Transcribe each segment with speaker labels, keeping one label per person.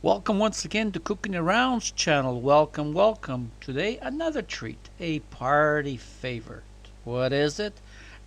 Speaker 1: Welcome once again to Cookingaround's channel. Welcome, welcome. Today another treat, a party favorite. What is it?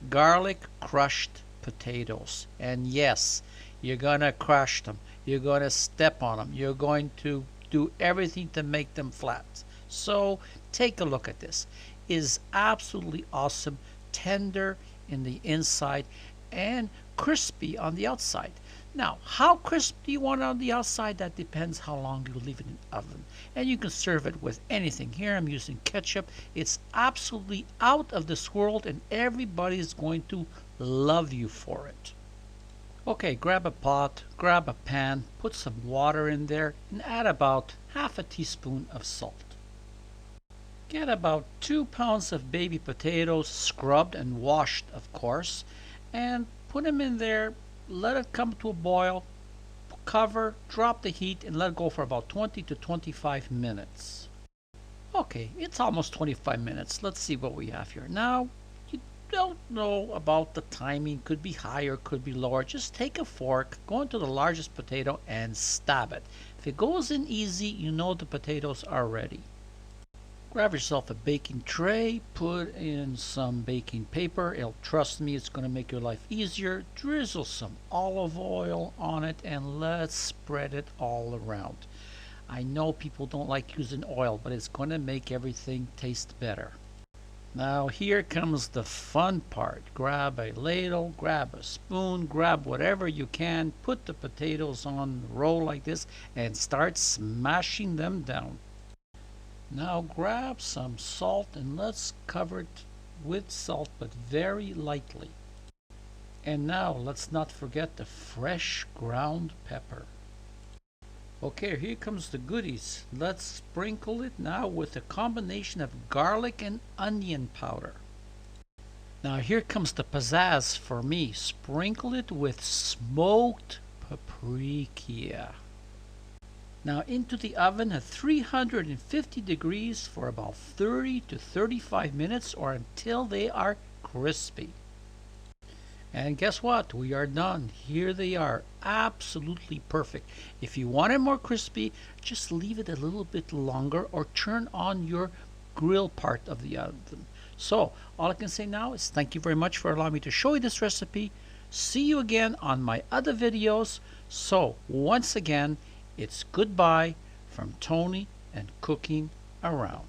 Speaker 1: Garlic crushed potatoes. And yes, you're gonna crush them. You're gonna step on them. You're going to do everything to make them flat. So take a look at this. It is absolutely awesome, tender in the inside and crispy on the outside. Now, how crisp do you want it on the outside? That depends how long you leave it in the oven. And you can serve it with anything. Here I'm using ketchup. It's absolutely out of this world and everybody is going to love you for it. Okay, grab a pot, grab a pan, put some water in there and add about half a teaspoon of salt. Get about 2 pounds of baby potatoes, scrubbed and washed of course, and put them in there. Let it come to a boil, cover, drop the heat, and let it go for about 20 to 25 minutes. Okay, it's almost 25 minutes. Let's see what we have here. Now, you don't know about the timing. Could be higher, could be lower. Just take a fork, go into the largest potato, and stab it. If it goes in easy, you know the potatoes are ready. Grab yourself a baking tray, put in some baking paper. Trust me, it's going to make your life easier. Drizzle some olive oil on it and let's spread it all around. I know people don't like using oil, but it's going to make everything taste better. Now here comes the fun part. Grab a ladle, grab a spoon, grab whatever you can, put the potatoes on the roll like this and start smashing them down. Now grab some salt and let's cover it with salt, but very lightly. And now let's not forget the fresh ground pepper. Okay, here comes the goodies. Let's sprinkle it now with a combination of garlic and onion powder. Now here comes the pizzazz for me. Sprinkle it with smoked paprika. Now into the oven at 350 degrees for about 30 to 35 minutes or until they are crispy. And guess what? We are done. Here they are. Absolutely perfect. If you want it more crispy, just leave it a little bit longer or turn on your grill part of the oven. So all I can say now is thank you very much for allowing me to show you this recipe. See you again on my other videos. So once again, it's goodbye from Tony and Cooking Around.